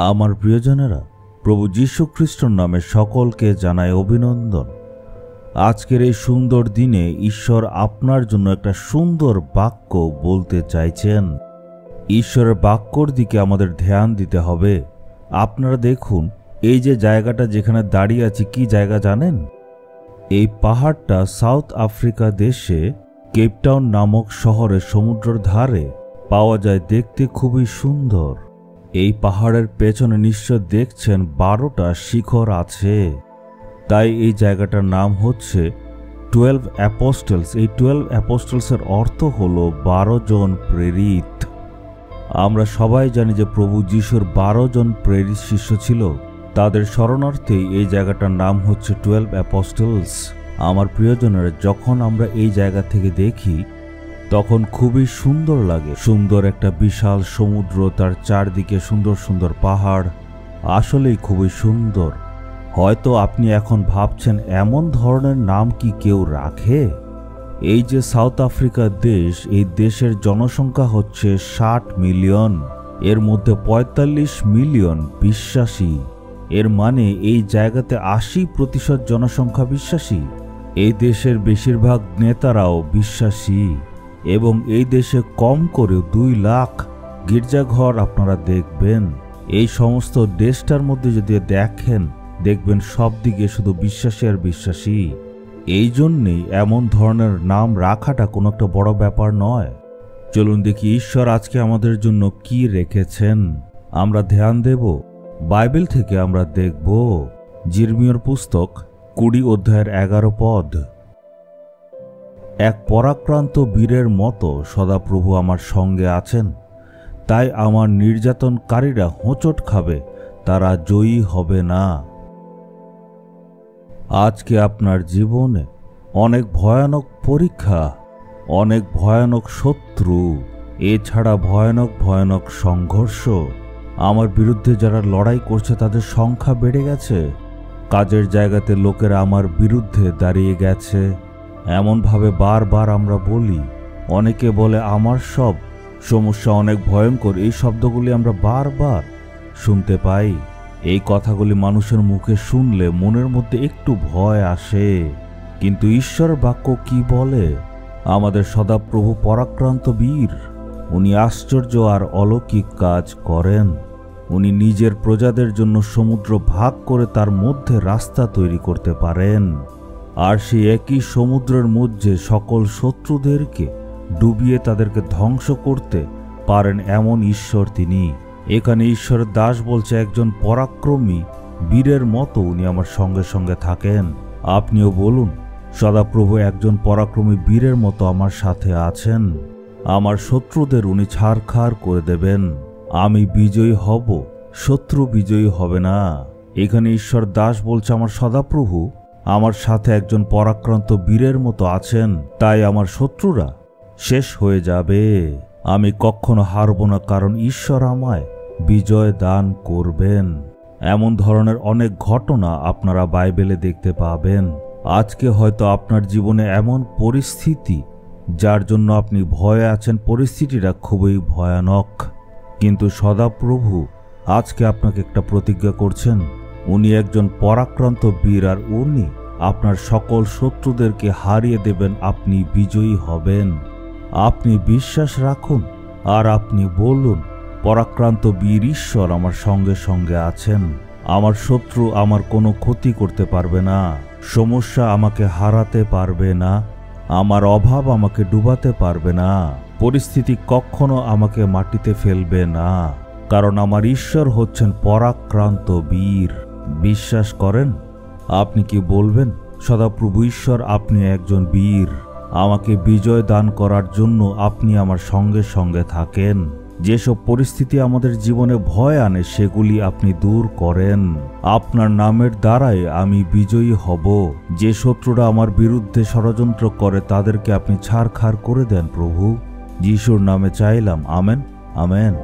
আমার প্রিয়জনেরা, প্রভু যীশু খ্রিস্টর নামে সকলকে জানাই অভিনন্দন। আজকের এই সুন্দর দিনে ঈশ্বর আপনার জন্য একটা সুন্দর বাক্য বলতে চাইছেন। ঈশ্বরের বাক্যর দিকে আমাদের ধ্যান দিতে হবে। আপনারা দেখুন, এই যে জায়গাটা যেখানে দাঁড়িয়ে আছি, কি জায়গা জানেন? এই পাহাড়টা সাউথ আফ্রিকা দেশে কেপটাউন নামক শহরে সমুদ্রের ধারে পাওয়া যায়। দেখতে খুবই সুন্দর। এই পাহাড়ের পেছনে নিশ্চয় দেখছেন 12টা শিখর আছে। তাই এই জায়গাটার নাম হচ্ছে 12 অ্যাপোস্টলস। এই 12 অ্যাপোস্টলসের অর্থ হলো 12 জন প্রেরিত। আমরা সবাই জানি যে প্রভু যীশুর 12 জন প্রেরিত শিষ্য ছিল। তাদের স্মরণার্থেই এই জায়গাটার নাম হচ্ছে 12 অ্যাপোস্টলস। আমার প্রিয়জনের, যখন আমরা এই জায়গা থেকে দেখি তখন খুবই সুন্দর লাগে। সুন্দর একটা বিশাল সমুদ্র, তার চারদিকে সুন্দর সুন্দর পাহাড়, আসলেই খুবই সুন্দর। হয়তো আপনি এখন ভাবছেন, এমন ধরনের নাম কি কেউ রাখে? এই যে সাউথ আফ্রিকা দেশ, এই দেশের জনসংখ্যা হচ্ছে 60 মিলিয়ন। এর মধ্যে 45 মিলিয়ন বিশ্বাসী। এর মানে এই জায়গাতে 80% জনসংখ্যা বিশ্বাসী। এই দেশের বেশিরভাগ নেতারাও বিশ্বাসী এবং এই দেশে কম করে 2 লাখ গির্জাঘর আপনারা দেখবেন। এই সমস্ত দেশটার মধ্যে যদি দেখবেন সব দিকে শুধু বিশ্বাসী আর বিশ্বাসী। এই জন্যেই এমন ধরনের নাম রাখাটা কোনো একটা বড় ব্যাপার নয়। চলুন দেখি ঈশ্বর আজকে আমাদের জন্য কি রেখেছেন। আমরা ধ্যান দেব। বাইবেল থেকে আমরা দেখব জিরমিয়ার পুস্তক 20 অধ্যায়ের 11 পদ। এক পরাক্রান্ত বীরের মতো সদাপ্রভু আমার সঙ্গে আছেন, তাই আমার নির্যাতনকারীরা হোঁচট খাবে, তারা জয়ী হবে না। আজকে আপনার জীবনে অনেক ভয়ানক পরীক্ষা, অনেক ভয়ানক শত্রু, এছাড়া ভয়ানক ভয়ানক সংঘর্ষ। আমার বিরুদ্ধে যারা লড়াই করছে তাদের সংখ্যা বেড়ে গেছে। কাজের জায়গাতে লোকেরা আমার বিরুদ্ধে দাঁড়িয়ে গেছে। এমনভাবে বারবার আমরা বলি। অনেকে বলে আমার সব সমস্যা অনেক ভয়ঙ্কর। এই শব্দগুলি আমরা বারবার শুনতে পাই। এই কথাগুলি মানুষের মুখে শুনলে মনের মধ্যে একটু ভয় আসে। কিন্তু ঈশ্বর বাক্য কি বলে? আমাদের সদাপ্রভু পরাক্রান্ত বীর। উনি আশ্চর্য আর অলৌকিক কাজ করেন। উনি নিজের প্রজাদের জন্য সমুদ্র ভাগ করে তার মধ্যে রাস্তা তৈরি করতে পারেন। আর সেই একই সমুদ্রের মধ্যে সকল শত্রুদেরকে ডুবিয়ে তাদেরকে ধ্বংস করতে পারেন, এমন ঈশ্বর তিনি। এখানে ঈশ্বরের দাস বলছে, একজন পরাক্রমী বীরের মতো উনি আমার সঙ্গে সঙ্গে থাকেন। আপনিও বলুন, সদাপ্রভু একজন পরাক্রমী বীরের মতো আমার সাথে আছেন। আমার শত্রুদের উনি ছারখার করে দেবেন। আমি বিজয়ী হব, শত্রু বিজয়ী হবে না। এখানে ঈশ্বর দাস বলছে, আমার সদাপ্রভু আমার সাথে একজন পরাক্রান্ত বীরের মতো আছেন, তাই আমার শত্রুরা শেষ হয়ে যাবে। আমি কখনো হারব না, কারণ ঈশ্বর আমায় বিজয় দান করবেন। এমন ধরনের অনেক ঘটনা আপনারা বাইবেলে দেখতে পাবেন। আজকে হয়তো আপনার জীবনে এমন পরিস্থিতি যার জন্য আপনি ভয়ে আছেন, পরিস্থিতিটা খুবই ভয়ানক। কিন্তু সদাপ্রভু আজকে আপনাকে একটা প্রতিজ্ঞা করছেন। উনি একজন পরাক্রান্ত বীর আর উনি আপনার সকল শত্রুদেরকে হারিয়ে দেবেন। আপনি বিজয়ী হবেন। আপনি বিশ্বাস রাখুন আর আপনি বলুন, পরাক্রান্ত বীর ঈশ্বর আমার সঙ্গে সঙ্গে আছেন। আমার শত্রু আমার কোনো ক্ষতি করতে পারবে না। সমস্যা আমাকে হারাতে পারবে না। আমার অভাব আমাকে ডুবাতে পারবে না। পরিস্থিতি কখনো আমাকে মাটিতে ফেলবে না, কারণ আমার ঈশ্বর হচ্ছেন পরাক্রান্ত বীর। বিশ্বাস করেন? আপনি কি বলবেন, সদাপ্রভু ঈশ্বর আপনি একজন বীর, আমাকে বিজয় দান করার জন্য আপনি আমার সঙ্গে সঙ্গে থাকেন। যেসব পরিস্থিতি আমাদের জীবনে ভয় আনে সেগুলি আপনি দূর করেন। আপনার নামের দ্বারাই আমি বিজয়ী হব। যে শত্রুরা আমার বিরুদ্ধে ষড়যন্ত্র করে তাদেরকে আপনি ছারখার করে দেন প্রভু। যিশুর নামে চাইলাম, আমেন, আমেন।